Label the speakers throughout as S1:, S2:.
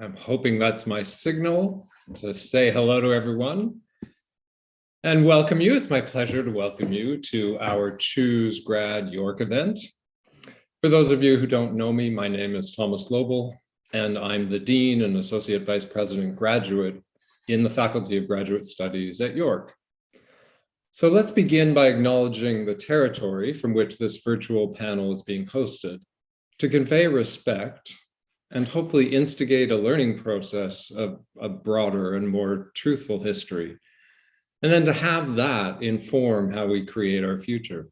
S1: I'm hoping that's my signal to say hello to everyone and welcome you. It's my pleasure to welcome you to our Choose Grad York event. For those of you who don't know me, my name is Thomas Loebel, and I'm the Dean and Associate Vice President Graduate in the Faculty of Graduate Studies at York. So let's begin by acknowledging the territory from which this virtual panel is being hosted to convey respect and hopefully instigate a learning process of a broader and more truthful history, and then to have that inform how we create our future.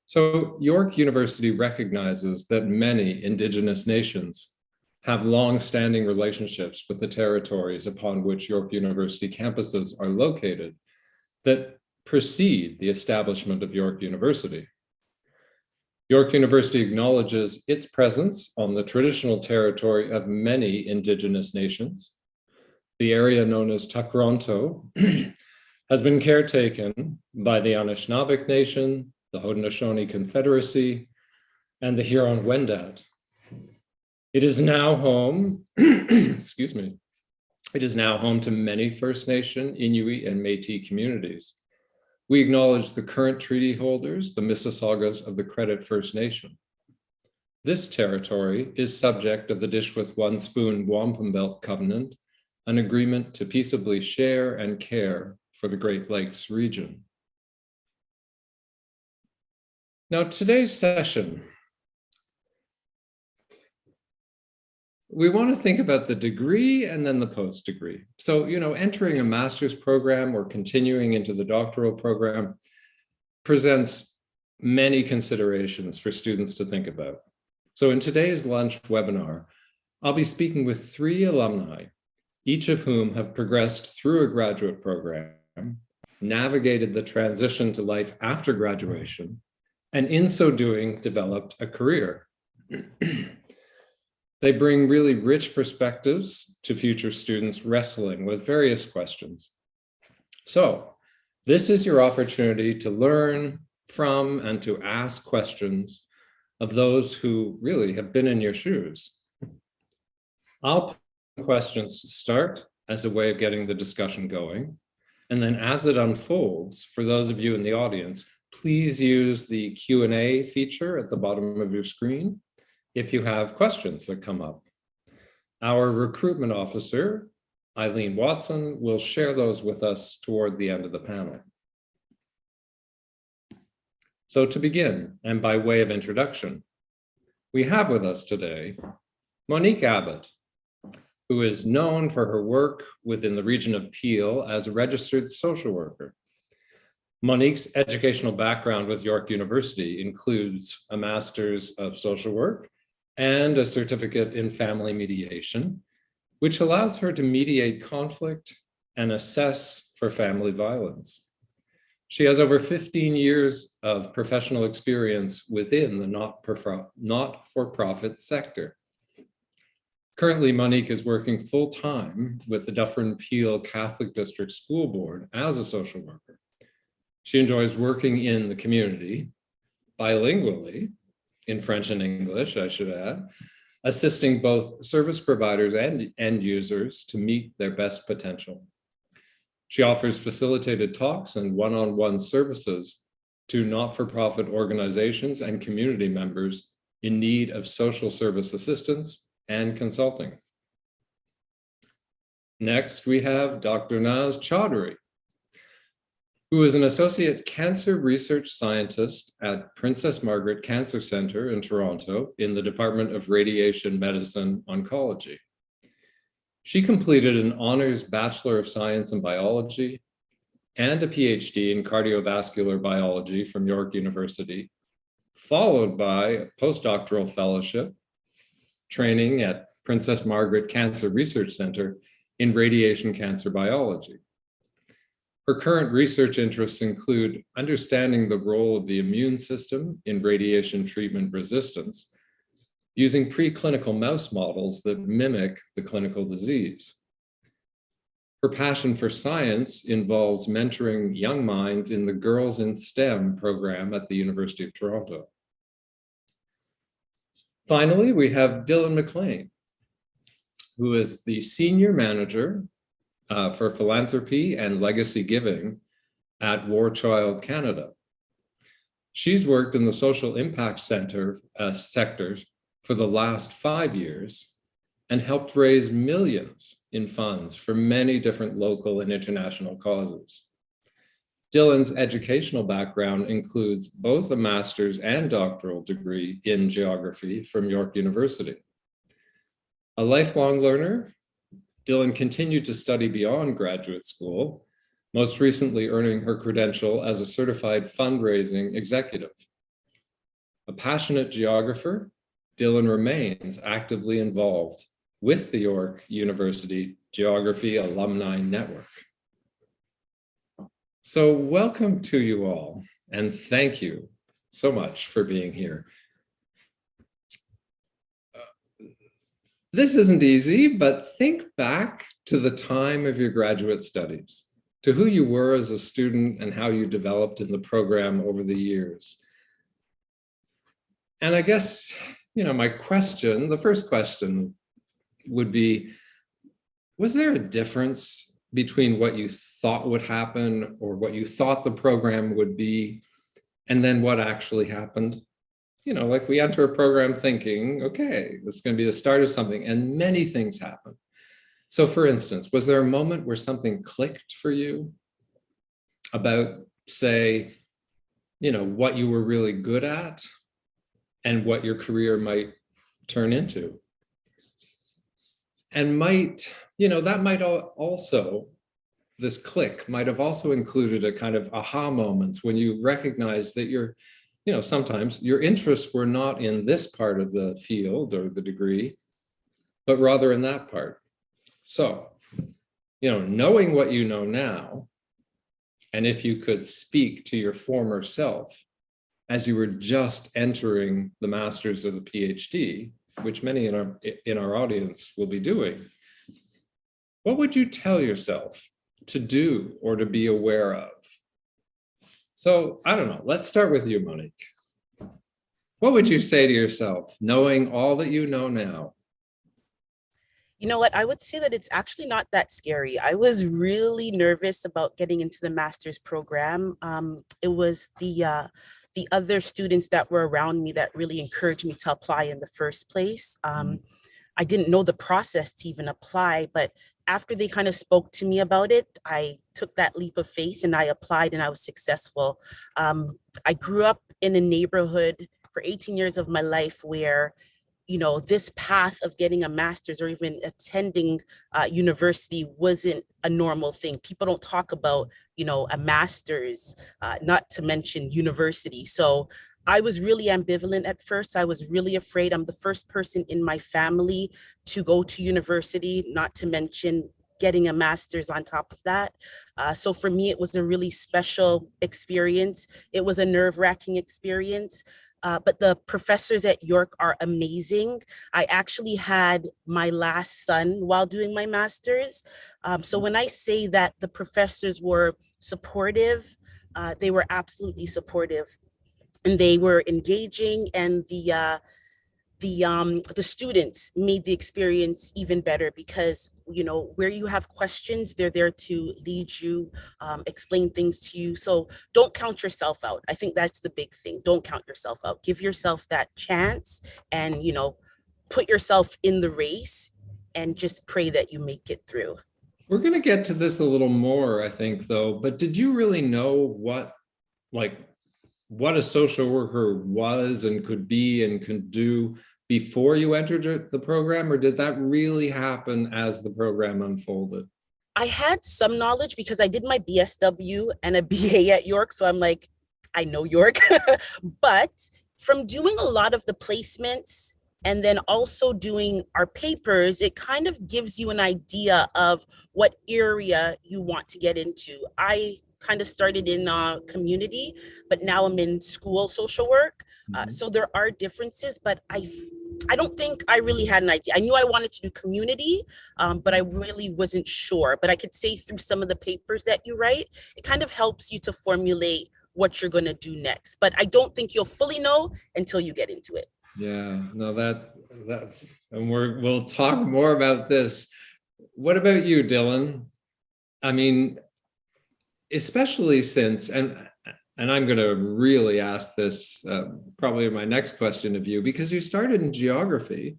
S1: So York University recognizes that many Indigenous nations have long-standing relationships with the territories upon which York University campuses are located that precede the establishment of York University. York University acknowledges its presence on the traditional territory of many Indigenous nations. The area known as Takronto has been caretaken by the Anishinaabe Nation, the Haudenosaunee Confederacy, and the Huron-Wendat. It is now home, excuse me, it is now home to many First Nation, Inuit, and Métis communities. We acknowledge the current treaty holders, the Mississaugas of the Credit First Nation. This territory is subject of the Dish with One Spoon Wampum Belt Covenant, an agreement to peaceably share and care for the Great Lakes region. Now, today's session, we want to think about the degree and then the post-degree. So, entering a master's program or continuing into the doctoral program presents many considerations for students to think about. So in today's lunch webinar, I'll be speaking with 3 alumni, each of whom have progressed through a graduate program, navigated the transition to life after graduation, and in so doing, developed a career. They bring really rich perspectives to future students wrestling with various questions. So this is your opportunity to learn from and to ask questions of those who really have been in your shoes. I'll put questions to start as a way of getting the discussion going. And then as it unfolds, for those of you in the audience, please use the Q&A feature at the bottom of your screen if you have questions that come up. Our recruitment officer, Eileen Watson, will share those with us toward the end of the panel. So to begin, and by way of introduction, we have with us today Monique Abbott, who is known for her work within the region of Peel as a registered social worker. Monique's educational background with York University includes a master's of social work and a certificate in family mediation, which allows her to mediate conflict and assess for family violence. She has over 15 years of professional experience within the not-for-profit sector. Currently, Monique is working full-time with the Dufferin-Peel Catholic District School Board as a social worker. She enjoys working in the community, bilingually, in French and English, I should add, assisting both service providers and end users to meet their best potential. She offers facilitated talks and one-on-one services to not-for-profit organizations and community members in need of social service assistance and consulting. Next, we have Dr. Naz Chaudary, who is an associate cancer research scientist at Princess Margaret Cancer Centre in Toronto in the Department of Radiation Medicine Oncology. She completed an honors Bachelor of Science in Biology and a PhD in cardiovascular biology from York University, followed by a postdoctoral fellowship training at Princess Margaret Cancer Research Centre in radiation cancer biology. Her current research interests include understanding the role of the immune system in radiation treatment resistance, using preclinical mouse models that mimic the clinical disease. Her passion for science involves mentoring young minds in the Girls in STEM program at the University of Toronto. Finally, we have Dylan McLean. who is the Senior Manager for Philanthropy and Legacy Giving at War Child Canada. She's worked in the social impact sectors for the last 5 years and helped raise millions in funds for many different local and international causes. Dylan's educational background includes both a master's and doctoral degree in geography from York University. A lifelong learner, Dylan continued to study beyond graduate school, most recently earning her credential as a certified fundraising executive. A passionate geographer, Dylan remains actively involved with the York University Geography Alumni Network. So welcome to you all, and thank you so much for being here. This isn't easy, but think back to the time of your graduate studies, to who you were as a student and how you developed in the program over the years. And I guess, the first question would be, was there a difference between what you thought would happen or what you thought the program would be, and then what actually happened? Like we enter a program thinking, okay, this is going to be the start of something, and many things happen. So for instance, was there a moment where something clicked for you about, say, what you were really good at and what your career might turn into? And this click might have also included a kind of aha moments when you recognize that sometimes your interests were not in this part of the field or the degree, but rather in that part. So, knowing what you know now, and if you could speak to your former self as you were just entering the master's or the PhD, which many in our audience will be doing, what would you tell yourself to do or to be aware of? So I don't know, let's start with you, Monique. What would you say to yourself, knowing all that you know now?
S2: You know what, I would say that it's actually not that scary. I was really nervous about getting into the master's program. It was the other students that were around me that really encouraged me to apply in the first place. I didn't know the process to even apply, but after they kind of spoke to me about it, I took that leap of faith and I applied and I was successful. I grew up in a neighborhood for 18 years of my life where, this path of getting a master's or even attending university wasn't a normal thing. People don't talk about, a master's, not to mention university. So I was really ambivalent at first. I was really afraid. I'm the first person in my family to go to university, not to mention getting a master's on top of that. So for me, it was a really special experience. It was a nerve-wracking experience. But the professors at York are amazing. I actually had my last son while doing my master's. So when I say that the professors were supportive, they were absolutely supportive. And they were engaging, and the students made the experience even better because, where you have questions, they're there to lead you, explain things to you. So don't count yourself out. I think that's the big thing. Don't count yourself out. Give yourself that chance and, put yourself in the race and just pray that you make it through.
S1: We're going to get to this a little more, I think, though. But did you really know what a social worker was and could be and could do before you entered the program, or did that really happen as the program unfolded?
S2: I had some knowledge because I did my BSW and a BA at York. So I'm like, I know York. But from doing a lot of the placements and then also doing our papers, it kind of gives you an idea of what area you want to get into. I kind of started in community, but now I'm in school social work. So there are differences, but I don't think I really had an idea. I knew I wanted to do community, but I really wasn't sure. But I could say through some of the papers that you write, it kind of helps you to formulate what you're going to do next. But I don't think you'll fully know until you get into it.
S1: Yeah, no, that's, and we'll talk more about this. What about you, Dylan? I mean, especially since, and I'm going to really ask this probably in my next question of you, because you started in geography.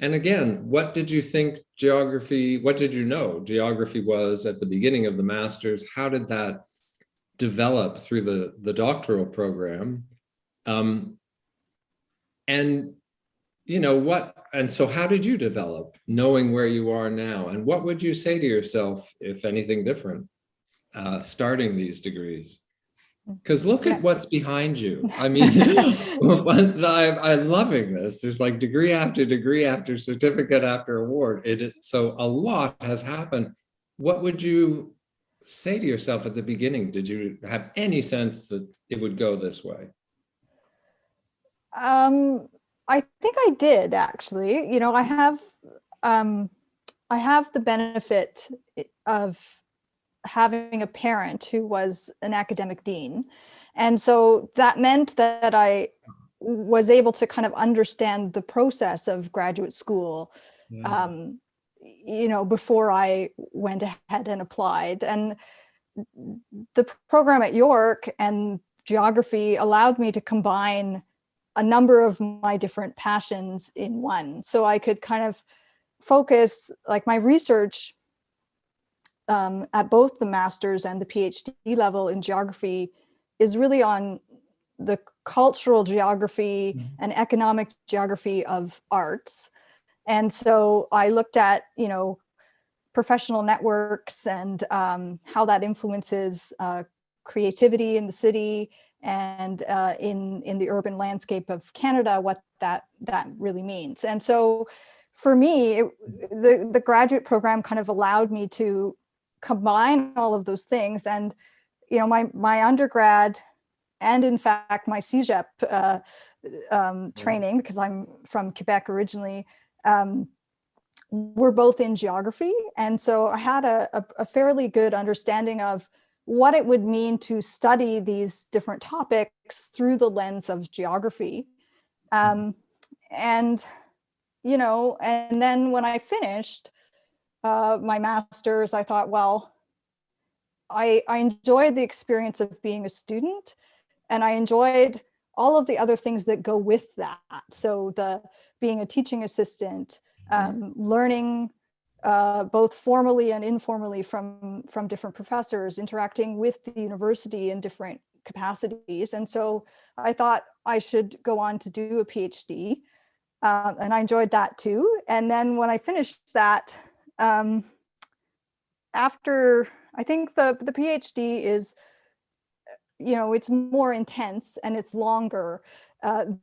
S1: And again, what did you think geography, what did you know geography was at the beginning of the master's? How did that develop through the doctoral program? And and so how did you develop knowing where you are now? And what would you say to yourself, if anything different, starting these degrees? Because look at what's behind you. I mean, I'm loving this. There's like degree after certificate after award. So a lot has happened. What would you say to yourself at the beginning? Did you have any sense that it would go this way?
S3: I think I did, actually. You know, I have the benefit of having a parent who was an academic dean. And so that meant that I was able to kind of understand the process of graduate school, you know, before I went ahead and applied. And the program at York and geography allowed me to combine a number of my different passions in one. So I could kind of focus, like, my research at both the master's and the PhD level in geography is really on the cultural geography and economic geography of arts. And so I looked at, you know, professional networks and how that influences creativity in the city and in the urban landscape of Canada, what that really means. And so for me, the graduate program kind of allowed me to combine all of those things. And, you know, my undergrad and in fact my CEGEP training, because I'm from Quebec originally, were both in geography. And so I had a fairly good understanding of what it would mean to study these different topics through the lens of geography. And, you know, and then when I finished my master's, I thought, well, I enjoyed the experience of being a student, and I enjoyed all of the other things that go with that. So being a teaching assistant, learning both formally and informally from different professors, interacting with the university in different capacities. And so I thought I should go on to do a PhD, and I enjoyed that too. And then when I finished that, after, I think the PhD is, you know, it's more intense and it's longer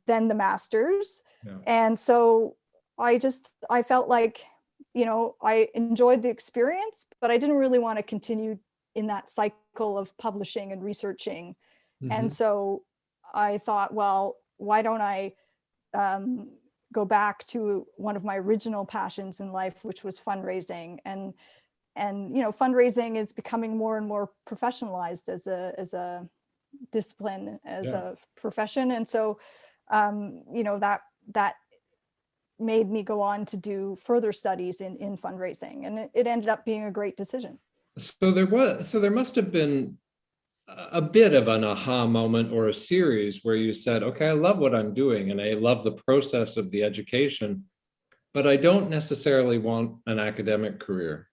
S3: than the master's. Yeah. And so I felt like, you know, I enjoyed the experience, but I didn't really want to continue in that cycle of publishing and researching. And so I thought, well, why don't I go back to one of my original passions in life, which was fundraising. And you know, fundraising is becoming more and more professionalized as a discipline, as a profession. And so, you know, that made me go on to do further studies in fundraising, and it ended up being a great decision.
S1: So there must have been a bit of an aha moment or a series where you said, okay, I love what I'm doing and I love the process of the education, but I don't necessarily want an academic career.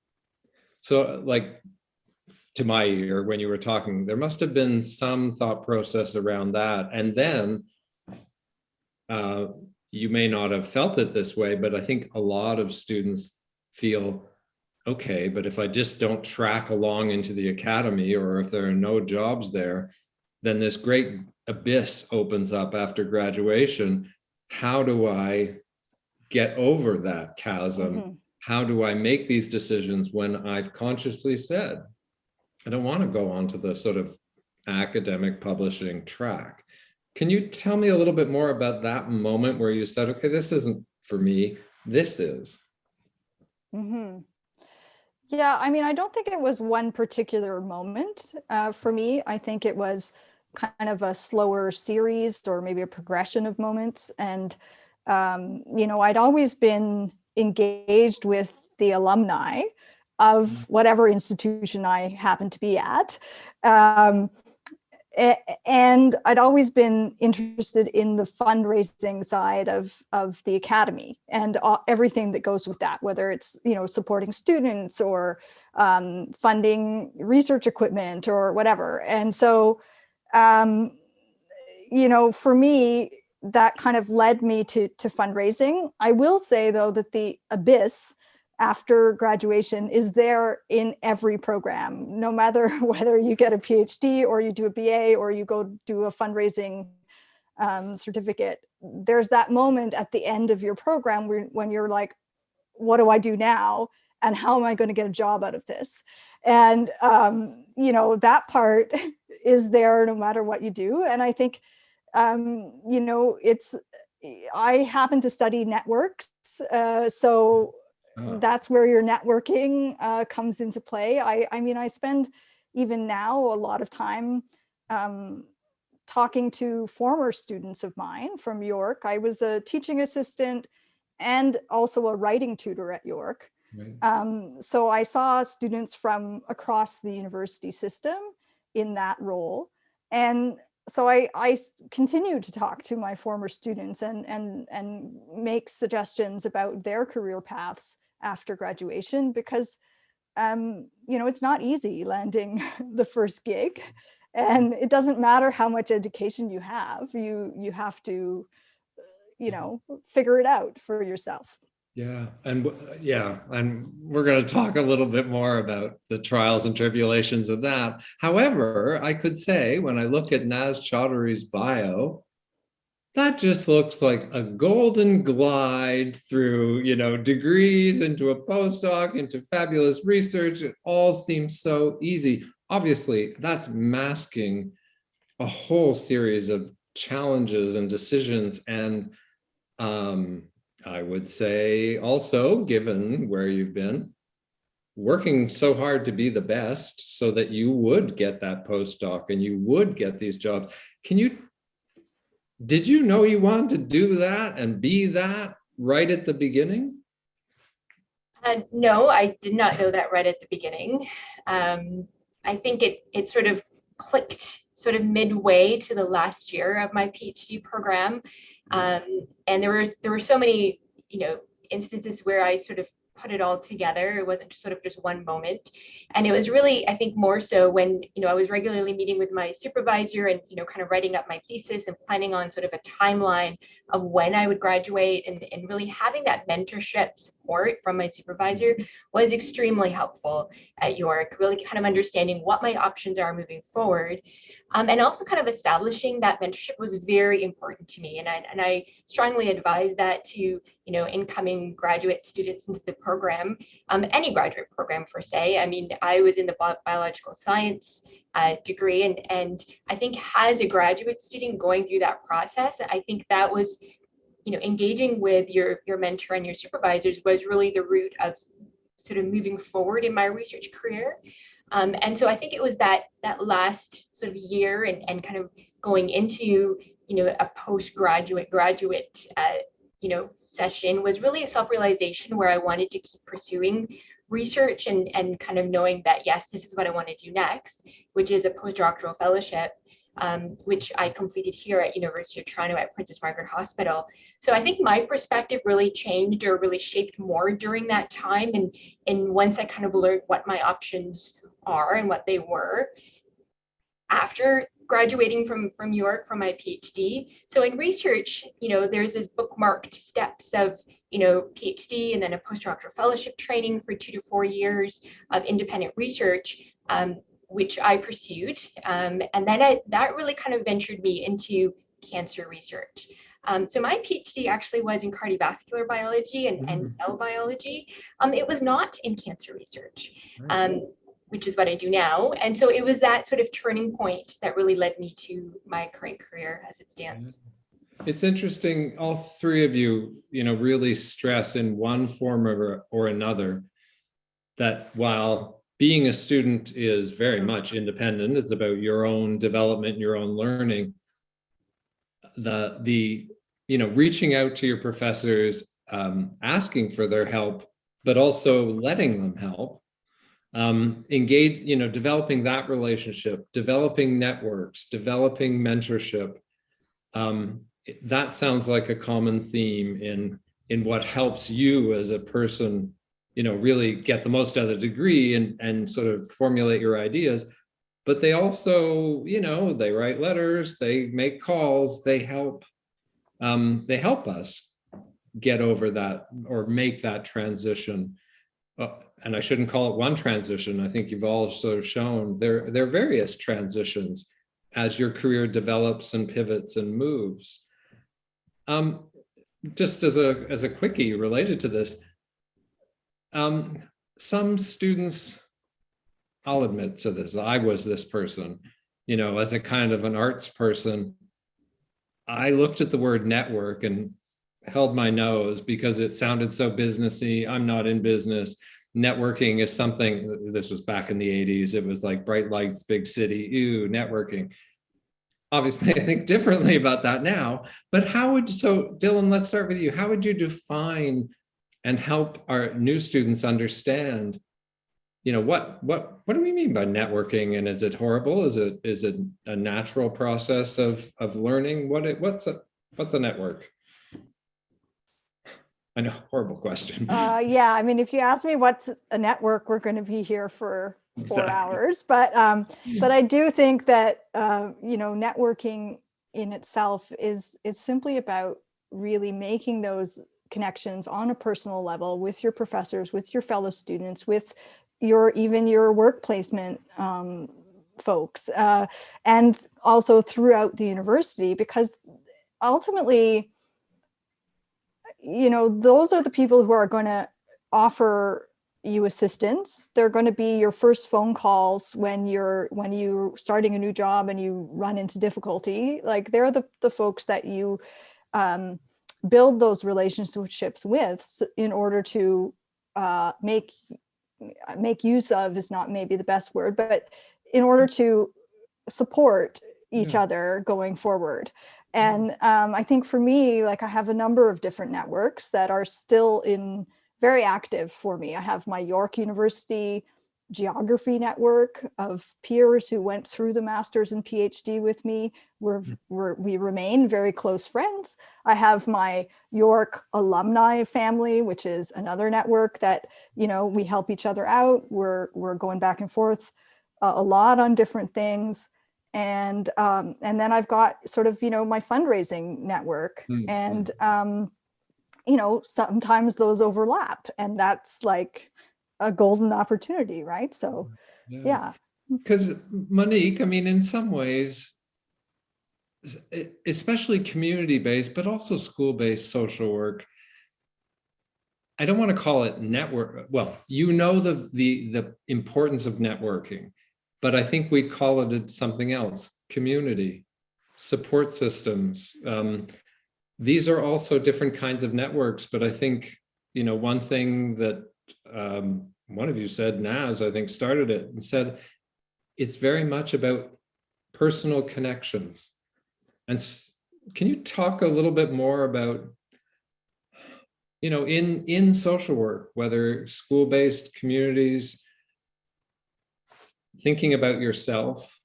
S1: So, like, to my ear, when you were talking, there must have been some thought process around that. And then you may not have felt it this way, but I think a lot of students feel, okay, but if I just don't track along into the academy, or if there are no jobs there, then this great abyss opens up after graduation. How do I get over that chasm? How do I make these decisions when I've consciously said, I don't want to go on to the sort of academic publishing track? Can you tell me a little bit more about that moment where you said, okay, this isn't for me, this is?
S3: Yeah, I mean, I don't think it was one particular moment for me. I think it was kind of a slower series, or maybe a progression of moments. And I'd always been engaged with the alumni of whatever institution I happened to be at. And I'd always been interested in the fundraising side of the Academe and everything that goes with that, whether it's, supporting students or funding research equipment or whatever. And so, for me, that kind of led me to fundraising. I will say, though, that the abyss after graduation is there in every program, no matter whether you get a PhD or you do a BA or you go do a fundraising certificate. There's that moment at the end of your program when you're like, what do I do now? And how am I going to get a job out of this? And, that part is there no matter what you do. And I think, I happen to study networks. So that's where your networking comes into play. I spend even now a lot of time talking to former students of mine from York. I was a teaching assistant and also a writing tutor at York. Right. So I saw students from across the university system in that role. And so I continue to talk to my former students and make suggestions about their career paths after graduation, because it's not easy landing the first gig, and it doesn't matter how much education you have. You have to figure it out for yourself.
S1: Yeah, and we're going to talk a little bit more about the trials and tribulations of that. However, I could say when I look at Naz Chaudhary's bio, that just looks like a golden glide through, degrees into a postdoc, into fabulous research. It all seems so easy. Obviously, that's masking a whole series of challenges and decisions. And I would say also, given where you've been, working so hard to be the best so that you would get that postdoc and you would get these jobs. Did you know you wanted to do that and be that right at the beginning?
S4: No, I did not know that right at the beginning. I think it sort of clicked sort of midway to the last year of my PhD program. And there were so many, instances where I sort of put it all together. It wasn't sort of just one moment. And it was really, I think, more so when, I was regularly meeting with my supervisor and, kind of writing up my thesis and planning on sort of a timeline of when I would graduate, and really having that mentorship support from my supervisor was extremely helpful at York, really kind of understanding what my options are moving forward. And also kind of establishing that mentorship was very important to me. And I strongly advise that to, incoming graduate students into the program, any graduate program per se. I mean, I was in the biological science degree, and I think as a graduate student going through that process, I think that was, engaging with your mentor and your supervisors was really the root of sort of moving forward in my research career. And so I think it was that last sort of year and kind of going into, a postgraduate, graduate, session was really a self-realization where I wanted to keep pursuing research and kind of knowing that, yes, this is what I want to do next, which is a postdoctoral fellowship, which I completed here at University of Toronto at Princess Margaret Hospital. So I think my perspective really changed or really shaped more during that time. And once I kind of learned what my options are and what they were after graduating from York from my PhD. So in research, there's this bookmarked steps of, PhD and then a postdoctoral fellowship training for 2 to 4 years of independent research, which I pursued. And then that really kind of ventured me into cancer research. So my PhD actually was in cardiovascular biology and cell biology. It was not in cancer research. Which is what I do now. And so it was that sort of turning point that really led me to my current career as it stands.
S1: It's interesting, all three of you, really stress in one form or another that while being a student is very much independent, it's about your own development, your own learning, the reaching out to your professors, asking for their help, but also letting them help. Engage, developing that relationship, developing networks, developing mentorship. That sounds like a common theme in what helps you as a person, really get the most out of the degree and sort of formulate your ideas. But they also, they write letters, they make calls, they help us get over that or make that transition. And I shouldn't call it one transition. I think you've all sort of shown there are various transitions as your career develops and pivots and moves. Just as a quickie related to this, some students, I'll admit to this, I was this person, as a kind of an arts person, I looked at the word network and held my nose because it sounded so businessy. I'm not in business. Networking is something, this was back in the 80s, it was like bright lights, big city, ew, networking. Obviously, I think differently about that now, but so Dylan, let's start with you. How would you define and help our new students understand, what do we mean by networking, and is it horrible? Is it a natural process of learning? What's a network? I know, horrible question.
S3: Yeah, I mean, if you ask me what's a network, we're going to be here for 4
S1: Exactly.
S3: hours. But I do think that networking in itself is simply about really making those connections on a personal level with your professors, with your fellow students, with even your work placement folks, and also throughout the university, because ultimately, those are the people who are going to offer you assistance. They're going to be your first phone calls when you're starting a new job and you run into difficulty. Like, they're the folks that you build those relationships with in order to make use of is not maybe the best word, but in order to support each other going forward. And I think for me, like, I have a number of different networks that are still very active for me. I have my York University geography network of peers who went through the master's and PhD with me. We remain very close friends. I have my York alumni family, which is another network that, we help each other out. We're going back and forth a lot on different things. And then I've got sort of, my fundraising network, and, sometimes those overlap, and that's like a golden opportunity, right? So, yeah.
S1: Because Monique, I mean, in some ways, especially community-based, but also school-based social work, I don't want to call it network. Well, the importance of networking, but I think we call it something else: community, support systems. These are also different kinds of networks, but I think, one thing that one of you said, Naz, I think, started it and said, it's very much about personal connections. And can you talk a little bit more about, in social work, whether school-based, communities, thinking about yourself?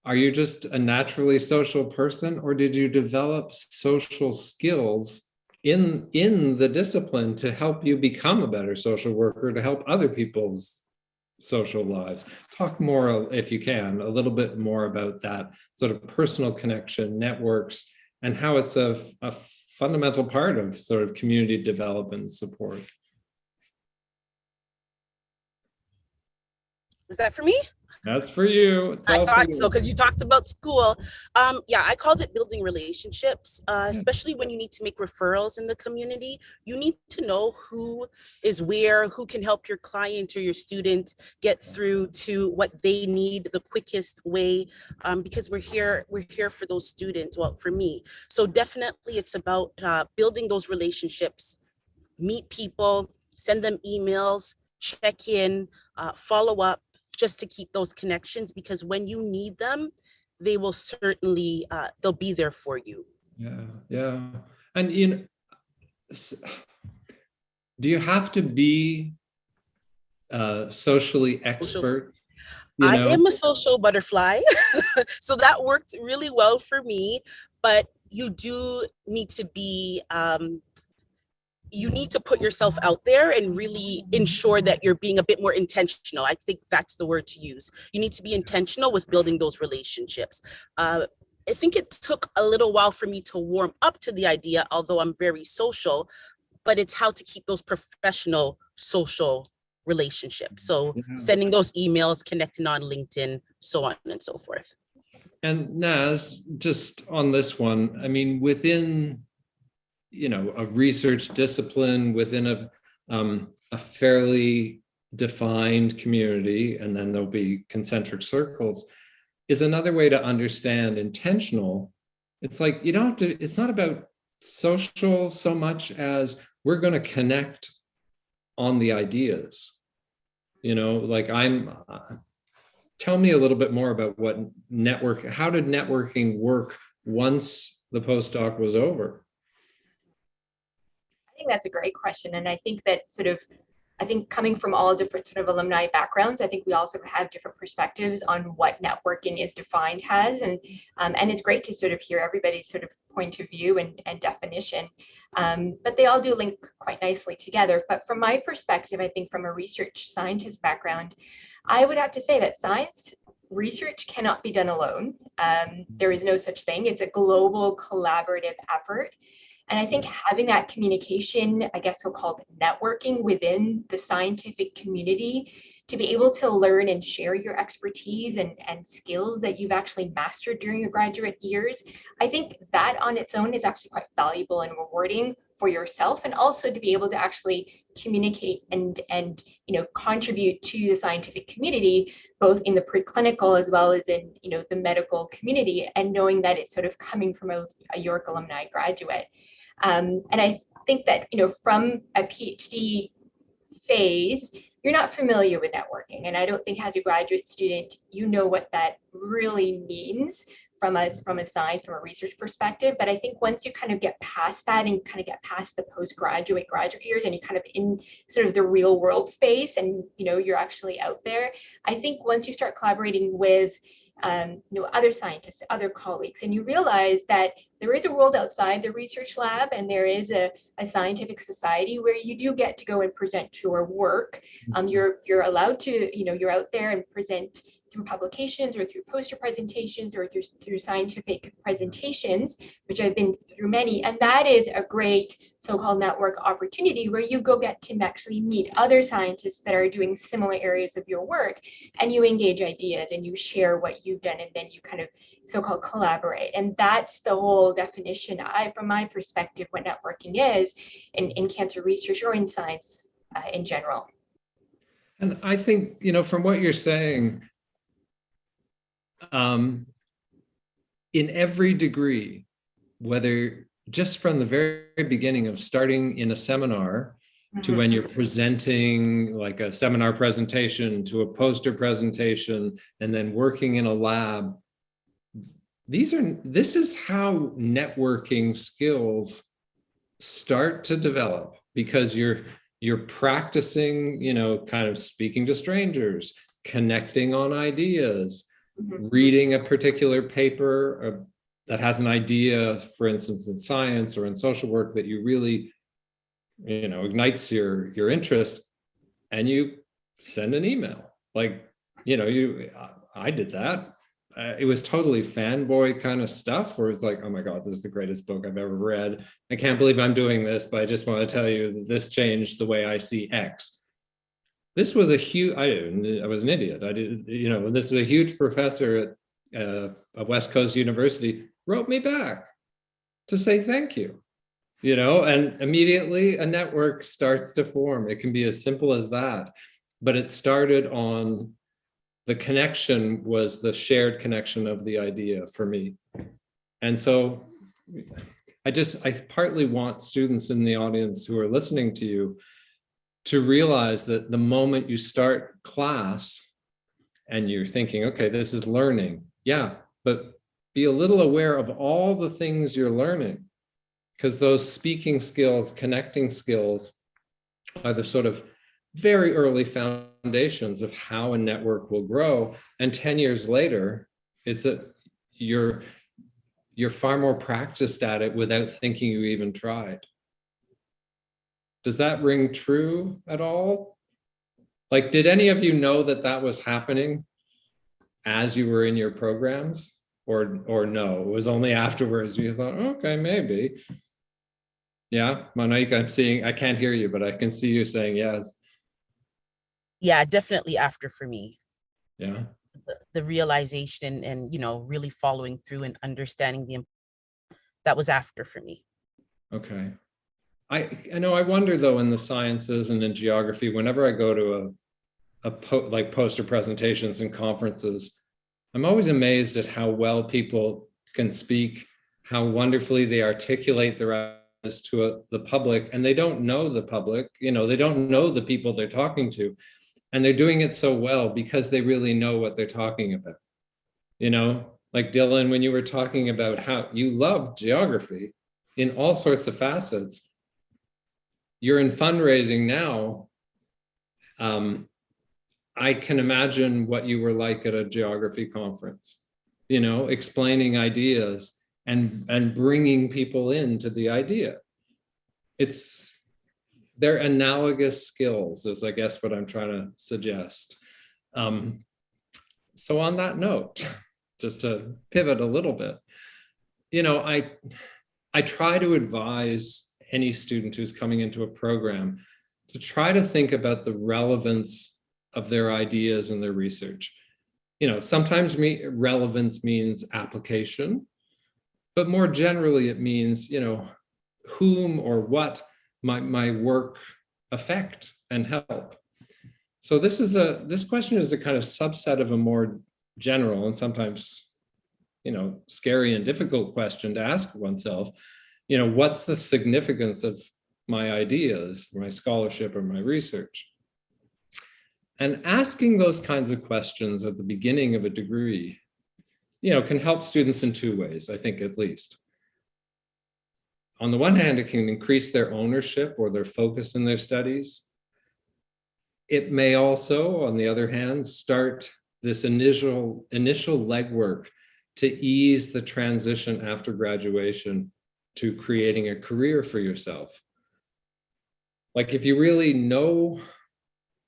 S1: Are you just a naturally social person, or did you develop social skills in the discipline to help you become a better social worker, to help other people's social lives? Talk more, if you can, a little bit more about that sort of personal connection, networks, and how it's a fundamental part of sort of community development and support.
S2: Is that for me?
S1: That's for you.
S2: I thought so, because you talked about school. Yeah, I called it building relationships, especially when you need to make referrals in the community. You need to know who is where, who can help your client or your student get through to what they need the quickest way, because we're here for those students, well, for me. So definitely it's about building those relationships, meet people, send them emails, check in, follow up, just to keep those connections, because when you need them, they will certainly, they'll be there for you.
S1: Yeah. And do you have to be socially expert?
S2: I am a social butterfly, so that worked really well for me. But you do need to be, you need to put yourself out there and really ensure that you're being a bit more intentional. I think that's the word to use. You need to be intentional with building those relationships. I think it took a little while for me to warm up to the idea, although I'm very social, but it's how to keep those professional social relationships. So sending those emails, connecting on LinkedIn, so on and so forth.
S1: And Naz, just on this one, I mean, within, a research discipline, within a fairly defined community, and then there'll be concentric circles, is another way to understand intentional. It's like, you don't have to, it's not about social so much as we're going to connect on the ideas. Like tell me a little bit more about how did networking work once the postdoc was over?
S4: I think that's a great question. And I think that I think coming from all different sort of alumni backgrounds, I think we also have different perspectives on what networking is defined as. And it's great to sort of hear everybody's sort of point of view and definition. But they all do link quite nicely together. But from my perspective, I think from a research scientist background, I would have to say that science research cannot be done alone. There is no such thing. It's a global collaborative effort. And I think having that communication, I guess so-called networking within the scientific community to be able to learn and share your expertise and skills that you've actually mastered during your graduate years, I think that on its own is actually quite valuable and rewarding for yourself, and also to be able to actually communicate and contribute to the scientific community, both in the preclinical as well as in the medical community, and knowing that it's sort of coming from a York alumni graduate. And I think that, from a PhD phase, you're not familiar with networking. And I don't think as a graduate student, what that really means from a research perspective. But I think once you kind of get past that and kind of get past the graduate years, and you kind of in sort of the real world space, and you're actually out there, I think once you start collaborating with other scientists, other colleagues, and you realize that there is a world outside the research lab, and there is a scientific society where you do get to go and present your work. You're allowed to, you're out there and present through publications or through poster presentations or through scientific presentations, which I've been through many. And that is a great so-called network opportunity where you go get to actually meet other scientists that are doing similar areas of your work, and you engage ideas and you share what you've done, and then you kind of so-called collaborate. And that's the whole definition, from my perspective, what networking is in cancer research or in science in general.
S1: And I think, from what you're saying, in every degree, whether just from the very beginning of starting in a seminar to when you're presenting like a seminar presentation to a poster presentation and then working in a lab, this is how networking skills start to develop, because you're practicing, kind of speaking to strangers, connecting on ideas, reading a particular paper that has an idea, for instance, in science or in social work that you really, ignites your interest, and you send an email. Like, I did that. It was totally fanboy kind of stuff where it's like, oh my God, this is the greatest book I've ever read. I can't believe I'm doing this, but I just want to tell you that this changed the way I see X. This was a huge, I was an idiot. This is a huge professor at a West Coast university wrote me back to say thank you, and immediately a network starts to form. It can be as simple as that, but it started on the connection, was the shared connection of the idea for me. And so I partly want students in the audience who are listening to you to realize that the moment you start class and you're thinking, okay, this is learning. Yeah, but be a little aware of all the things you're learning, because those speaking skills, connecting skills are the sort of very early foundations of how a network will grow. And 10 years later, you're far more practiced at it without thinking you even tried. Does that ring true at all? Like, did any of you know that that was happening as you were in your programs, or no? It was only afterwards you thought, okay, maybe. Yeah, Monique, I can't hear you, but I can see you saying yes.
S2: Yeah, definitely after for me.
S1: Yeah.
S2: The realization and, you know, really following through and understanding that was after for me.
S1: Okay. I know, I wonder though, in the sciences and in geography, whenever I go to like poster presentations and conferences, I'm always amazed at how well people can speak, how wonderfully they articulate their ideas to the public, and they don't know the public, you know, they don't know the people they're talking to, and they're doing it so well because they really know what they're talking about. You know, like Dylan, when you were talking about how you love geography in all sorts of facets, you're in fundraising now. I can imagine what you were like at a geography conference, you know, explaining ideas and bringing people into the idea. They're analogous skills, is I guess what I'm trying to suggest. So on that note, just to pivot a little bit, you know, I try to advise any student who's coming into a program to try to think about the relevance of their ideas and their research. You know, sometimes relevance means application, but more generally it means, you know, whom or what my work affect and help. So this question is a kind of subset of a more general and sometimes, you know, scary and difficult question to ask oneself. You know, what's the significance of my ideas, my scholarship, or my research? And asking those kinds of questions at the beginning of a degree, you know, can help students in two ways, I think, at least. On the one hand, it can increase their ownership or their focus in their studies. It may also, on the other hand, start this initial legwork to ease the transition after graduation to creating a career for yourself. Like, if you really know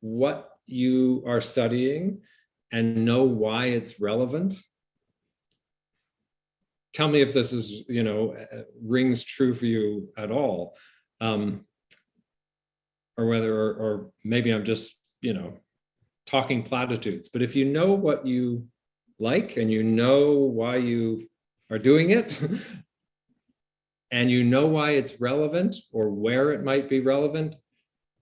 S1: what you are studying and know why it's relevant, tell me if this is, you know, rings true for you at all, or whether, or maybe I'm just, you know, talking platitudes. But if you know what you like and you know why you are doing it, and you know why it's relevant or where it might be relevant,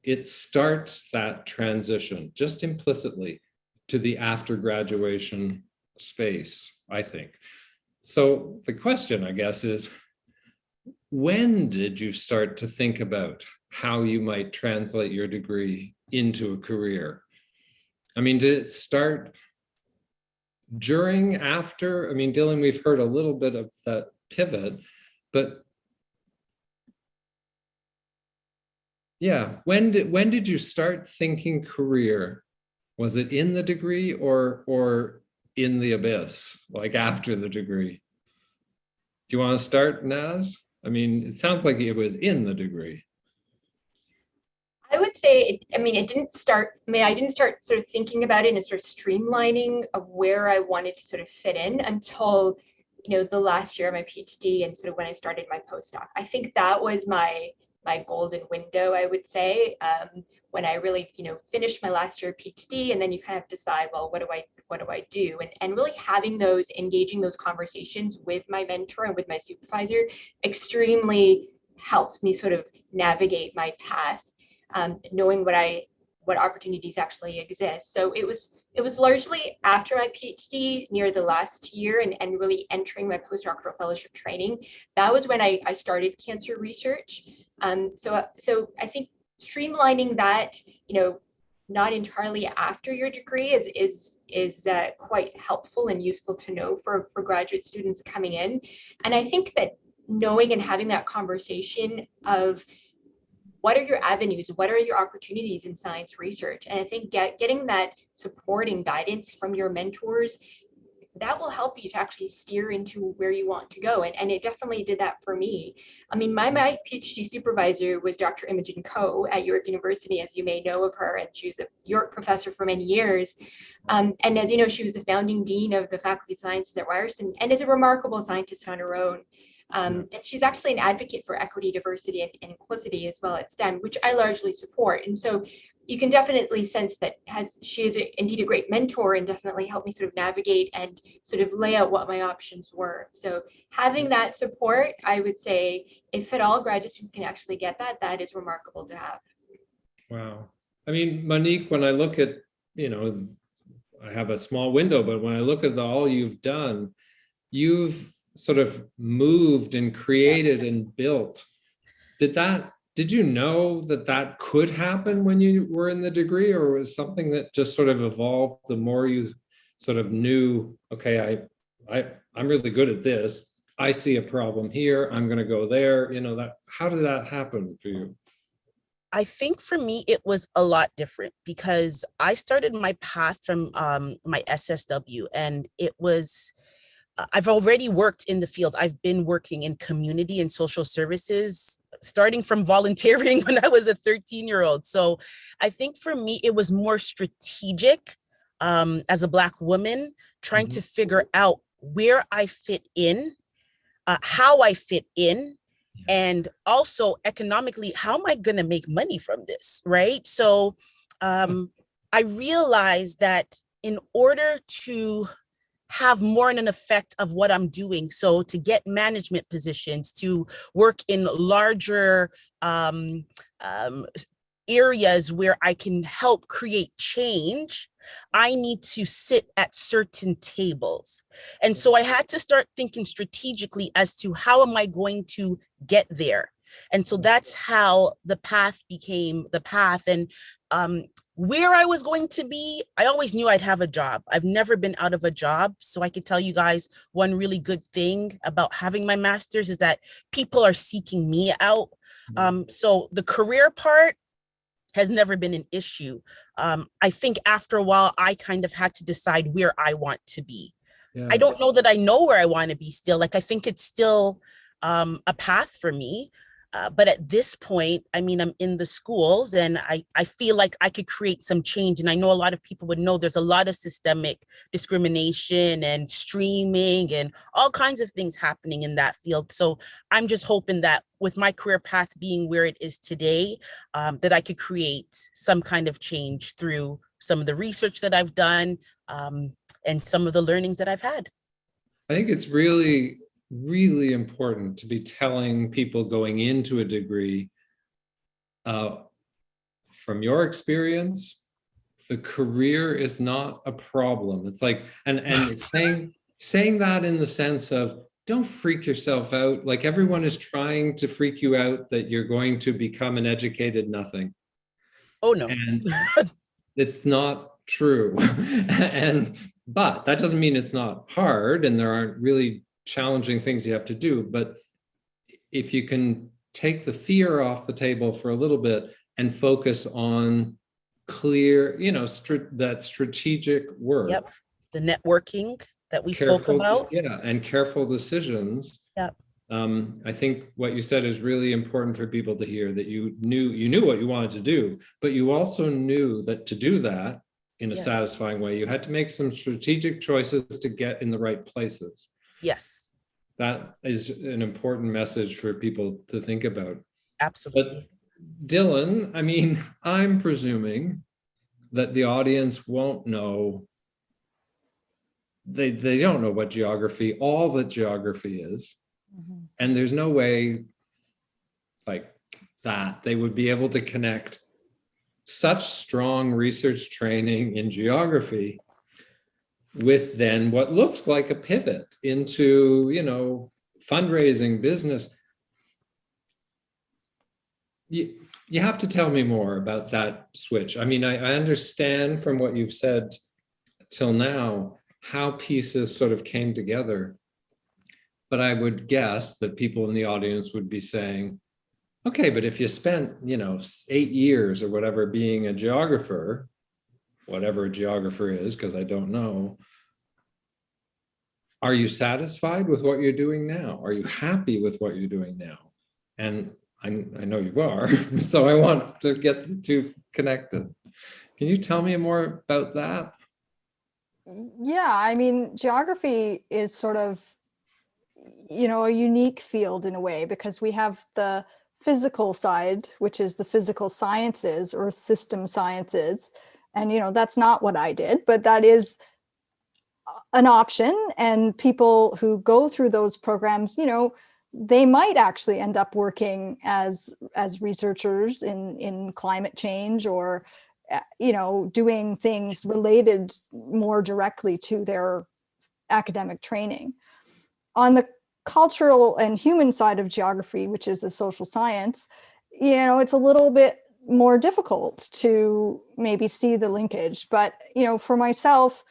S1: it starts that transition just implicitly to the after graduation space, I think. So the question, I guess, is, when did you start to think about how you might translate your degree into a career? I mean, did it start during, after? I mean, Dylan, we've heard a little bit of that pivot, but yeah, when did you start thinking career? Was it in the degree or in the abyss, like after the degree? Do you want to start, Naz? I mean, it sounds like it was in the degree.
S4: I would say, I didn't start sort of thinking about it and sort of streamlining of where I wanted to sort of fit in until, you know, the last year of my PhD and sort of when I started my postdoc. I think that was my golden window, I would say, when I really, you know, finished my last year of PhD, and then you kind of decide, well, what do I do? And really engaging those conversations with my mentor and with my supervisor extremely helped me sort of navigate my path, knowing what opportunities actually exist. So it was largely after my PhD, near the last year, and really entering my postdoctoral fellowship training. That was when I started cancer research. So I think streamlining that, you know, not entirely after your degree is is quite helpful and useful to know for graduate students coming in. And I think that knowing and having that conversation of what are your avenues, what are your opportunities in science research, and I think getting that support and guidance from your mentors, that will help you to actually steer into where you want to go. And it definitely did that for me. I mean, my PhD supervisor was Dr. Imogen Coe at York University, as you may know of her, and she was a York professor for many years. And as you know, she was the founding dean of the Faculty of Sciences at Ryerson and is a remarkable scientist on her own. And she's actually an advocate for equity, diversity, and inclusivity as well at STEM, which I largely support. And so you can definitely sense that she is indeed a great mentor and definitely helped me sort of navigate and sort of lay out what my options were. So having that support, I would say, if at all graduate students can actually get that, that is remarkable to have.
S1: Wow. I mean, Monique, when I look at, I have a small window, but when I look at all you've done, you've sort of moved and created and built. Did you know that could happen when you were in the degree, or was something that just sort of evolved the more you sort of knew, okay, I'm really good at this. I see a problem here. I'm going to go there. How did that happen for you?
S2: I think for me, it was a lot different because I started my path from my SSW, and it was, I've already worked in the field. I've been working in community and social services, starting from volunteering when I was a 13-year-old. So I think for me, it was more strategic as a Black woman, trying to figure out where I fit in, how I fit in, and also economically, how am I going to make money from this, right? So I realized that in order to have more in an effect of what I'm doing, so to get management positions, to work in larger areas where I can help create change, I need to sit at certain tables. And so I had to start thinking strategically as to how am I going to get there? And so that's how the path became the path. And where I was going to be, I always knew I'd have a job. I've never been out of a job. So I could tell you guys one really good thing about having my master's is that people are seeking me out. So the career part has never been an issue. I think after a while, I kind of had to decide where I want to be. I don't know that I know where I want to be still. Like, I think it's still a path for me. But at this point, I mean, I'm in the schools and I feel like I could create some change. And I know a lot of people would know there's a lot of systemic discrimination and streaming and all kinds of things happening in that field. So I'm just hoping that with my career path being where it is today, that I could create some kind of change through some of the research that I've done and some of the learnings that I've had.
S1: I think it's really important to be telling people going into a degree, from your experience, the career is not a problem. It's like, and saying that in the sense of, don't freak yourself out. Like, everyone is trying to freak you out that you're going to become an educated nothing.
S2: Oh no.
S1: And it's not true. But that doesn't mean it's not hard and there aren't really challenging things you have to do. But if you can take the fear off the table for a little bit and focus on clear, that strategic work.
S2: Yep. The networking that we spoke about.
S1: Yeah, and careful decisions.
S2: Yep.
S1: I think what you said is really important for people to hear, that you knew what you wanted to do, but you also knew that to do that in a satisfying way, you had to make some strategic choices to get in the right places.
S2: Yes.
S1: That is an important message for people to think about.
S2: Absolutely.
S1: But Dylan, I mean, I'm presuming that the audience won't know, they don't know what all that geography is. Mm-hmm. And there's no way like that they would be able to connect such strong research training in geography with then what looks like a pivot into, fundraising, business. You have to tell me more about that switch. I mean, I understand from what you've said till now, how pieces sort of came together. But I would guess that people in the audience would be saying, okay, but if you spent, 8 years or whatever being a geographer, whatever a geographer is, because I don't know, are you satisfied with what you're doing now? Are you happy with what you're doing now? And I know you are, so I want to get the two connected. Can you tell me more about that?
S3: Yeah, I mean, geography is sort of, a unique field in a way, because we have the physical side, which is the physical sciences or system sciences. And, that's not what I did, but that is an option. And people who go through those programs, they might actually end up working as researchers in climate change, or doing things related more directly to their academic training. On the cultural and human side of geography, which is a social science, it's a little bit more difficult to maybe see the linkage. But for myself,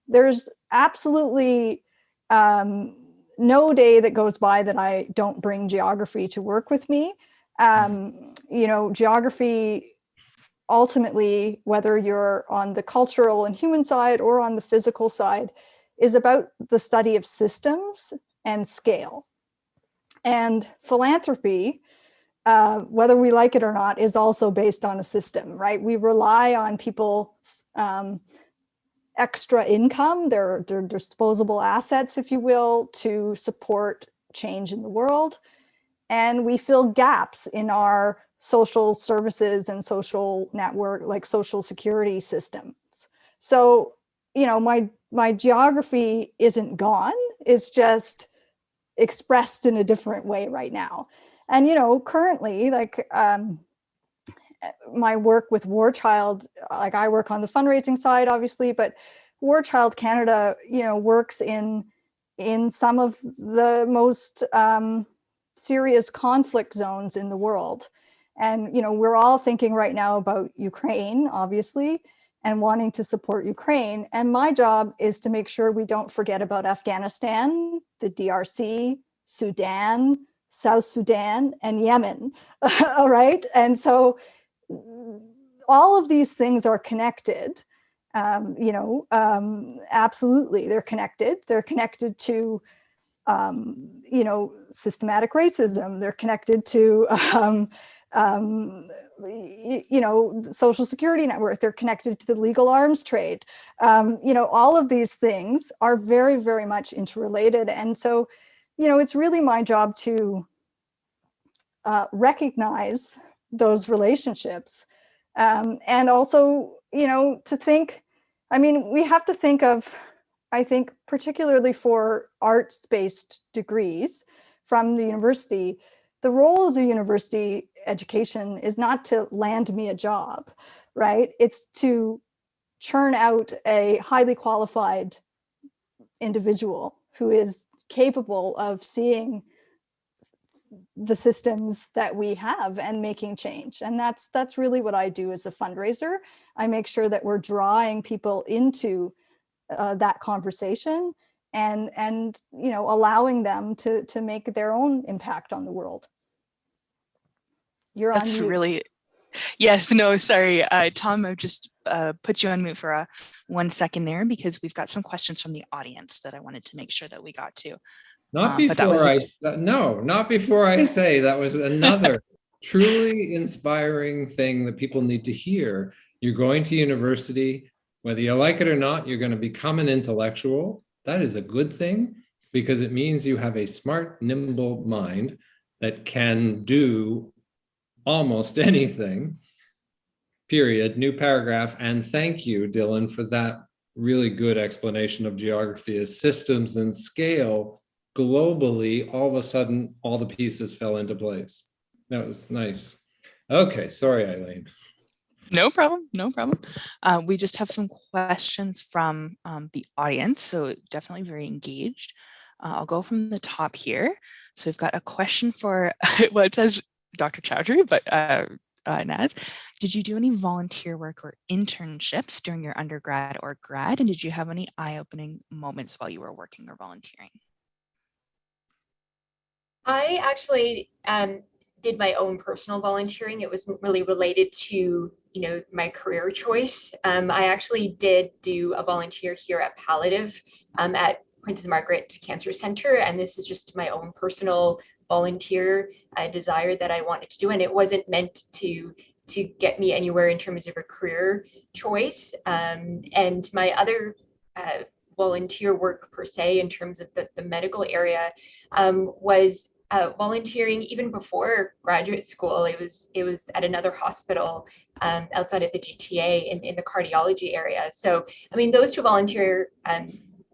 S3: there's absolutely no day that goes by that I don't bring geography to work with me. Geography, ultimately, whether you're on the cultural and human side or on the physical side, is about the study of systems and scale. And philanthropy, whether we like it or not, is also based on a system, right? We rely on people's extra income, their disposable assets, if you will, to support change in the world. And we fill gaps in our social services and social network, like social security systems. So, my geography isn't gone. It's just expressed in a different way right now. And, currently, like my work with War Child, like I work on the fundraising side, obviously, but War Child Canada, works in some of the most serious conflict zones in the world. And, we're all thinking right now about Ukraine, obviously, and wanting to support Ukraine. And my job is to make sure we don't forget about Afghanistan, the DRC, Sudan, South Sudan, and Yemen. All right. And so all of these things are connected. Absolutely, they're connected. They're connected to systematic racism. They're connected to, the social security network. They're connected to the legal arms trade. All of these things are very, very much interrelated. And so, it's really my job to recognize those relationships. And also, to think, we have to think of, I think, particularly for arts-based degrees from the university, the role of the university education is not to land me a job, right? It's to churn out a highly qualified individual who is capable of seeing the systems that we have and making change. And that's really what I do as a fundraiser. I make sure that we're drawing people into that conversation and allowing them to make their own impact on the world. You're
S5: That's
S3: on mute.
S5: Really, yes, no, sorry, Tom, I've just put you on mute for 1 second there because we've got some questions from the audience that I wanted to make sure that we got to.
S1: Not before not before I say that was another truly inspiring thing that people need to hear. You're going to university, whether you like it or not, you're going to become an intellectual. That is a good thing because it means you have a smart, nimble mind that can do almost anything, period, new paragraph. And thank you, Dylan, for that really good explanation of geography as systems and scale. Globally, all of a sudden, all the pieces fell into place. That was nice. Okay, sorry, Eileen.
S5: No problem, no problem. We just have some questions from the audience, so definitely very engaged. I'll go from the top here. So we've got a question for, well, it says Dr. Chaudhry, but Naz. Did you do any volunteer work or internships during your undergrad or grad? And did you have any eye-opening moments while you were working or volunteering?
S4: I actually did my own personal volunteering. It was really related to, my career choice. I actually did do a volunteer here at Palliative at Princess Margaret Cancer Center, and this is just my own personal volunteer desire that I wanted to do, and it wasn't meant to get me anywhere in terms of a career choice. And my other volunteer work per se in terms of the medical area was volunteering even before graduate school. It was at another hospital outside of the GTA in the cardiology area. So, I mean, those two volunteer,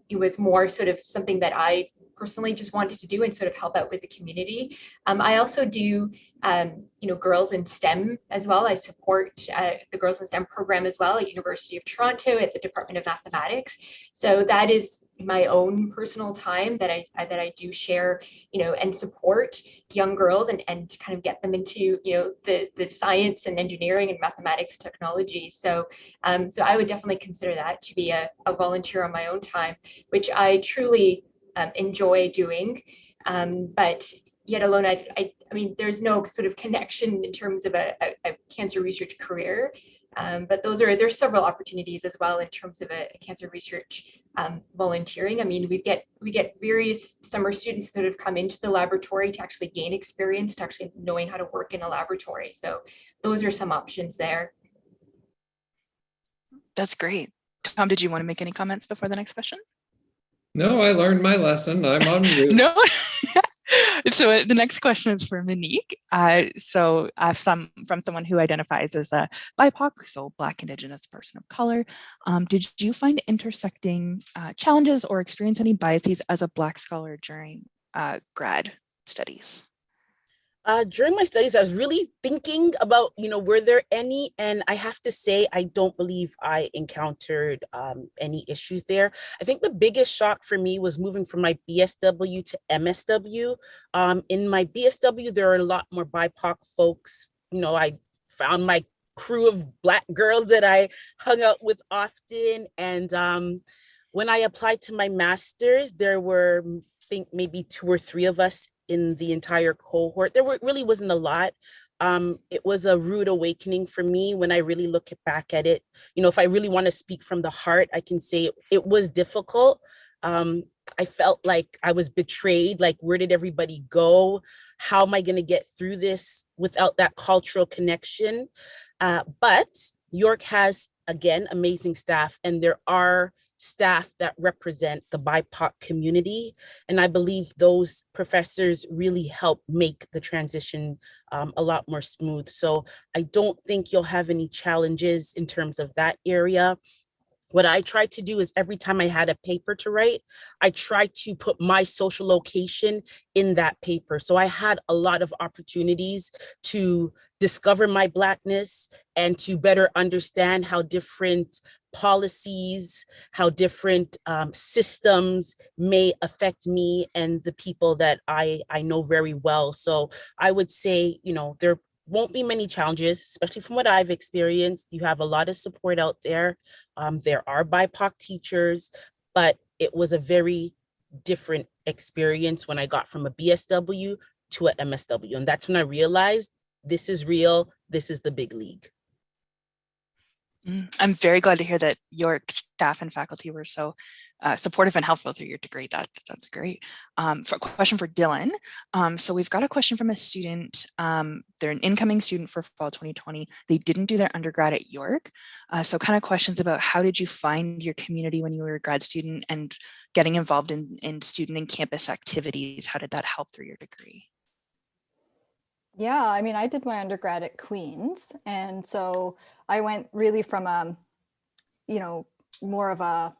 S4: it was more sort of something that I personally just wanted to do and sort of help out with the community. I also do, Girls in STEM as well. I support the Girls in STEM program as well at University of Toronto at the Department of Mathematics. So that is my own personal time that I do share, and support young girls and kind of get them into, the science and engineering and mathematics technology. So I would definitely consider that to be a volunteer on my own time, which I truly enjoy doing. But yet alone, I mean, there's no sort of connection in terms of a cancer research career. But there's several opportunities as well in terms of a cancer research volunteering. I mean, we get various summer students that have come into the laboratory to actually gain experience, to actually knowing how to work in a laboratory. So those are some options there.
S5: That's great. Tom, did you want to make any comments before the next question?
S1: No, I learned my lesson. I'm on mute.
S5: No. So the next question is for Monique. From someone who identifies as a BIPOC, so Black, Indigenous person of color. Did you find intersecting challenges or experience any biases as a Black scholar during grad studies?
S2: During my studies, I was really thinking about, were there any? And I have to say, I don't believe I encountered any issues there. I think the biggest shock for me was moving from my BSW to MSW. In my BSW, there are a lot more BIPOC folks. I found my crew of Black girls that I hung out with often. And when I applied to my master's, there were, I think, maybe 2 or 3 of us in the entire cohort. Really wasn't a lot. It was a rude awakening for me when I really look back at it. If I really want to speak from the heart, I can say it was difficult. I felt like I was betrayed. Like, where did everybody go? How am I going to get through this without that cultural connection? But York has, again, amazing staff, and there are staff that represent the BIPOC community. And I believe those professors really help make the transition a lot more smooth. So I don't think you'll have any challenges in terms of that area. What I tried to do is every time I had a paper to write, I tried to put my social location in that paper. So I had a lot of opportunities to discover my Blackness and to better understand how different policies, how different systems may affect me and the people that I know very well. So I would say, there won't be many challenges, especially from what I've experienced. You have a lot of support out there. There are BIPOC teachers, but it was a very different experience when I got from a BSW to a MSW. And that's when I realized this is real. This is the big league.
S5: I'm very glad to hear that your staff and faculty were so supportive and helpful through your degree. That's great. For a question for Dylan. So we've got a question from a student. They're an incoming student for fall 2020. They didn't do their undergrad at York. So kind of questions about how did you find your community when you were a grad student and getting involved in student and campus activities? How did that help through your degree?
S3: Yeah, I mean, I did my undergrad at Queen's, and so I went really from more of a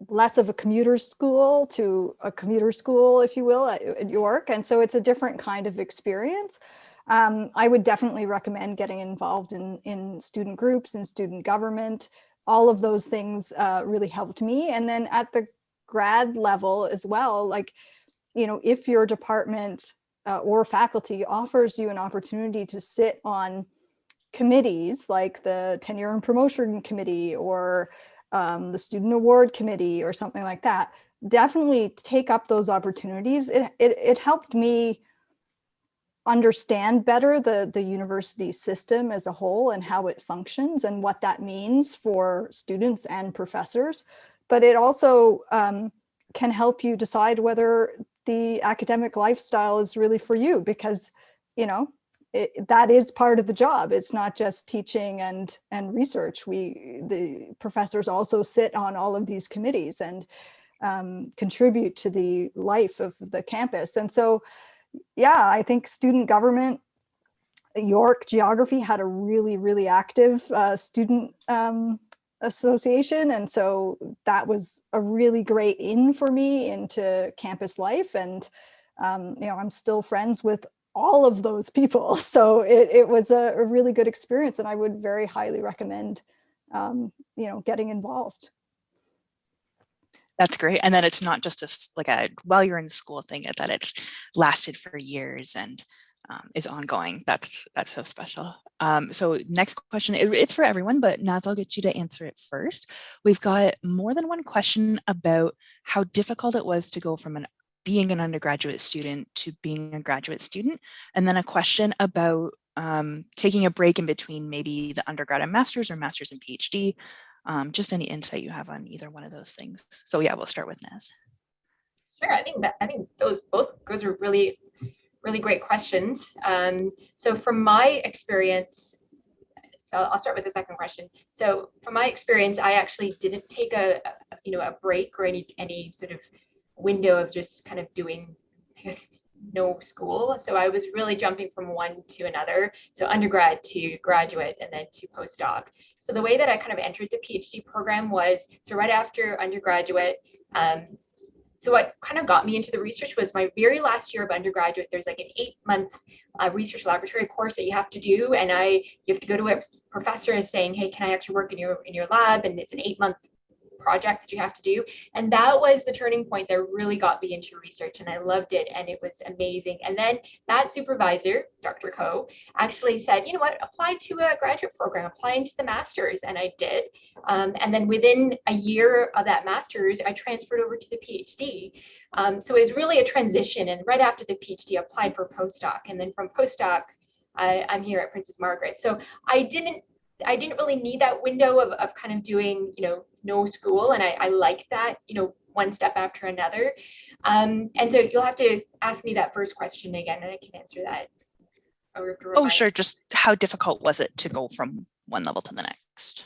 S3: less of a commuter school to a commuter school, if you will, at York. And so it's a different kind of experience. I would definitely recommend getting involved in student groups and student government. All of those things really helped me. And then at the grad level as well, like, if your department or faculty offers you an opportunity to sit on committees like the tenure and promotion committee or the student award committee or something like that, definitely take up those opportunities. It helped me understand better the university system as a whole and how it functions and what that means for students and professors. But it also can help you decide whether the academic lifestyle is really for you, because, you know, that is part of the job. It's not just teaching and research. The professors also sit on all of these committees and contribute to the life of the campus. And so, yeah, I think student government, York Geography had a really, really active student association. And so that was a really great in for me into campus life. And, you know, I'm still friends with all of those people. So it was a really good experience. And I would very highly recommend, you know, getting involved.
S5: That's great. And then it's not just a while you're in school thing, that it's lasted for years and is ongoing. That's so special. So next question, it's for everyone, but Naz, I'll get you to answer it first. We've got more than one question about how difficult it was to go from being an undergraduate student to being a graduate student. And then a question about taking a break in between maybe the undergrad and master's or master's and PhD. Just any insight you have on either one of those things. So yeah, we'll start with Naz.
S4: Sure, I think those are really great questions. So from my experience, so I'll start with the second question. So from my experience, I actually didn't take a break or any sort of window of just kind of doing, I guess, no school. So I was really jumping from one to another. So undergrad to graduate and then to postdoc. So the way that I kind of entered the PhD program was, so right after undergraduate, so what kind of got me into the research was my very last year of undergraduate. There's like an 8-month research laboratory course that you have to do, and you have to go to a professor and saying, hey, can I actually work in your lab? And it's an 8-month project that you have to do. And that was the turning point that really got me into research, and I loved it, and it was amazing. And then that supervisor, Dr. Coe, actually said, you know what, apply to a graduate program, apply into the master's, and I did. And then within a year of that master's, I transferred over to the PhD. So it was really a transition, and right after the PhD, I applied for postdoc, and then from postdoc, I'm here at Princess Margaret. So I didn't really need that window of kind of doing, no school. And I like that, one step after another. And so you'll have to ask me that first question again, and I can answer that.
S5: Oh, sure. Just how difficult was it to go from one level to the next?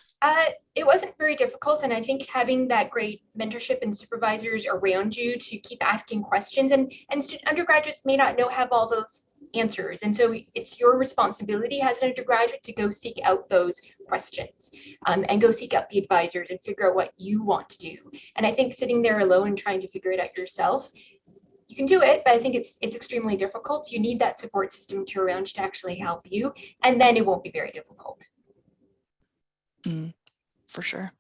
S4: It wasn't very difficult. And I think having that great mentorship and supervisors around you to keep asking questions, and undergraduates may not have all those answers. And so it's your responsibility as an undergraduate to go seek out those questions and go seek out the advisors and figure out what you want to do. And I think sitting there alone and trying to figure it out yourself, you can do it, but I think it's extremely difficult. You need that support system around you to actually help you, and then it won't be very difficult.
S5: For sure.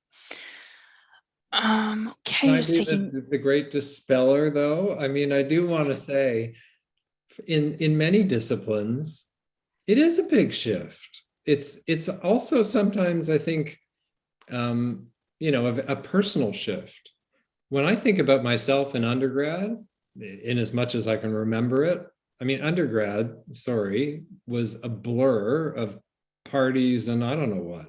S1: Can
S5: Okay,
S1: I
S5: just
S1: be
S5: taking
S1: the great dispeller, though? I mean, I do want to say, in many disciplines, it is a big shift. It's also sometimes, I think, a personal shift. When I think about myself in undergrad, in as much as I can remember it, I mean, undergrad, was a blur of parties and I don't know what.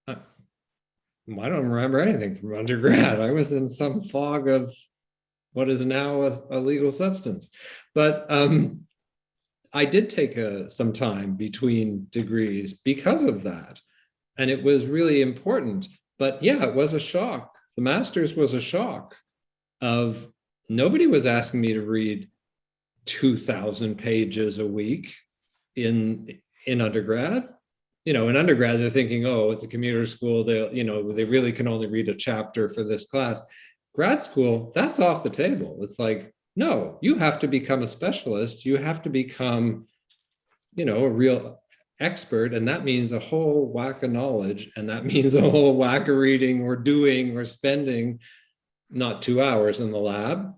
S1: I don't remember anything from undergrad. I was in some fog of what is now a legal substance. But I did take some time between degrees because of that. And it was really important. But yeah, it was a shock. The master's was a shock of nobody was asking me to read 2,000 pages a week in undergrad. In undergrad, they're thinking, oh, it's a commuter school. They really can only read a chapter for this class. Grad school, that's off the table. It's like, no, you have to become a specialist. You have to become, a real expert. And that means a whole whack of knowledge. And that means a whole whack of reading or doing or spending not 2 hours in the lab,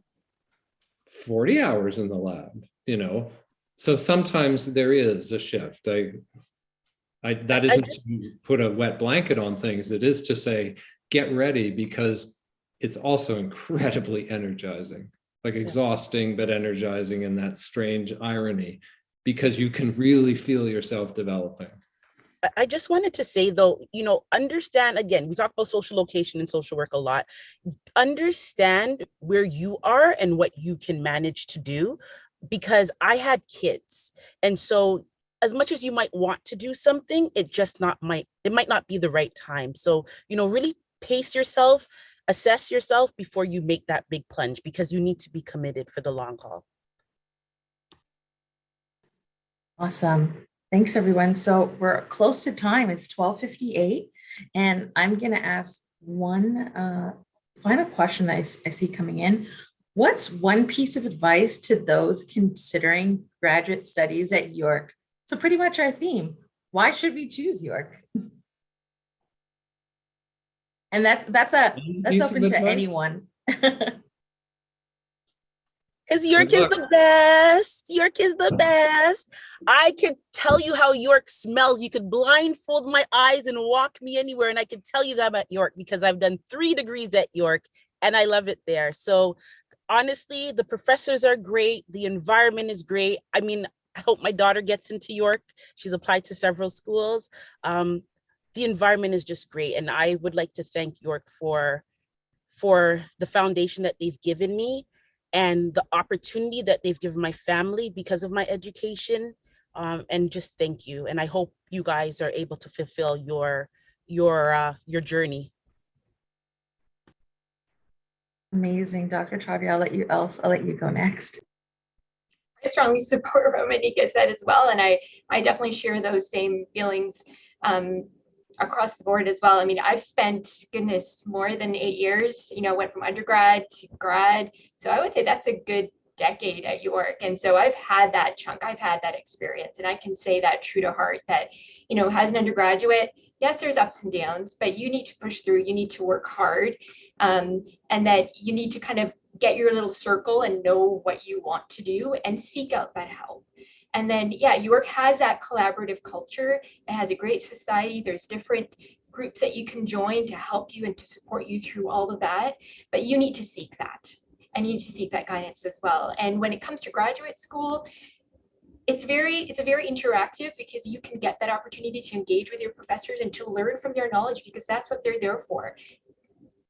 S1: 40 hours in the lab. you know, so sometimes there is a shift. That isn't to put a wet blanket on things. It is to say, get ready, because it's also incredibly energizing, like exhausting, but energizing in that strange irony, because you can really feel yourself developing.
S2: I just wanted to say though, you know, understand, again, we talk about social location and social work a lot. Understand where you are and what you can manage to do, because I had kids. And so as much as you might want to do something, it might not be the right time. So, you know, really pace yourself, assess yourself before you make that big plunge, because you need to be committed for the long haul.
S6: Awesome. Thanks, everyone. So we're close to time. It's 12:58, and I'm going to ask one final question that I see coming in. What's one piece of advice to those considering graduate studies at York? So pretty much our theme. Why should we choose York? And that's open to anyone.
S2: Because York is the best. York is the best. I could tell you how York smells. You could blindfold my eyes and walk me anywhere, and I could tell you that I'm at York, because I've done 3 degrees at York and I love it there. So honestly, the professors are great. The environment is great. I mean, I hope my daughter gets into York. She's applied to several schools. The environment is just great. And I would like to thank York for the foundation that they've given me, and the opportunity that they've given my family because of my education. And just thank you. And I hope you guys are able to fulfill your journey.
S6: Amazing, Dr. Chaudhry. I'll let you go next.
S4: I strongly support what Monique said as well, and I definitely share those same feelings across the board as well. I mean, I've spent, goodness, more than 8 years, you know, went from undergrad to grad. So I would say that's a good decade at York. And so I've had that chunk, I've had that experience. And I can say that true to heart that, you know, as an undergraduate, yes, there's ups and downs, but you need to push through, you need to work hard, and that you need to kind of get your little circle and know what you want to do and seek out that help. And then, yeah, York has that collaborative culture. It has a great society. There's different groups that you can join to help you and to support you through all of that. But you need to seek that, and you need to seek that guidance as well. And when it comes to graduate school, it's very interactive, because you can get that opportunity to engage with your professors and to learn from their knowledge, because that's what they're there for.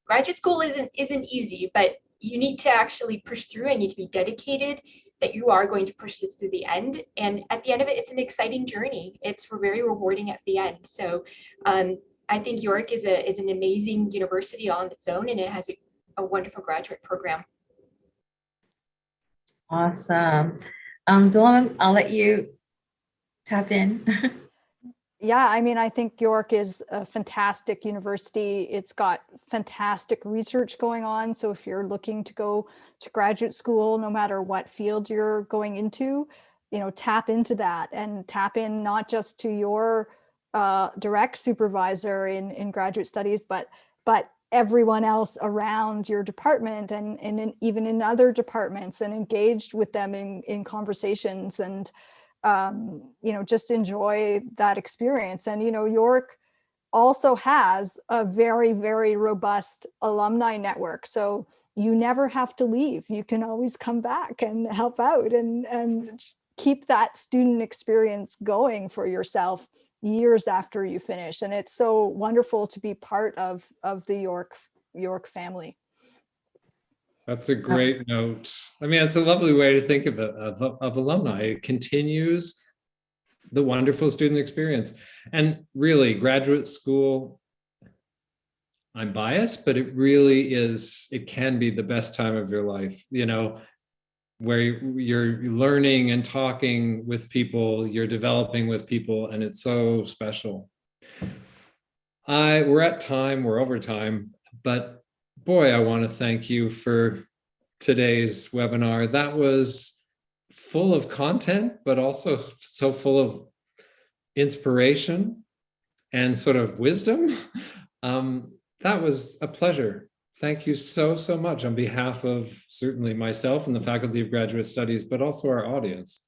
S4: Graduate school isn't easy, but you need to actually push through and need to be dedicated that you are going to push this to the end. And at the end of it, it's an exciting journey. It's very rewarding at the end. So I think York is an amazing university on its own, and it has a wonderful graduate program.
S6: Awesome. Dylan, I'll let you tap in.
S3: Yeah, I mean, I think York is a fantastic university. It's got fantastic research going on. So if you're looking to go to graduate school, no matter what field you're going into, you know, tap into that, and tap in not just to your direct supervisor in graduate studies, but everyone else around your department, and even in other departments, and engaged with them in conversations, and you know, just enjoy that experience. And, you know, York also has a very, very robust alumni network. So you never have to leave. You can always come back and help out and keep that student experience going for yourself years after you finish. And it's so wonderful to be part of the York family.
S1: That's a great note. I mean, it's a lovely way to think of alumni. It continues the wonderful student experience. And really, graduate school, I'm biased, but it really is, it can be the best time of your life, you know, where you're learning and talking with people, you're developing with people, and it's so special. We're at time, we're over time, but boy, I want to thank you for today's webinar. That was full of content, but also so full of inspiration and sort of wisdom. That was a pleasure. Thank you so much on behalf of certainly myself and the Faculty of Graduate Studies, but also our audience.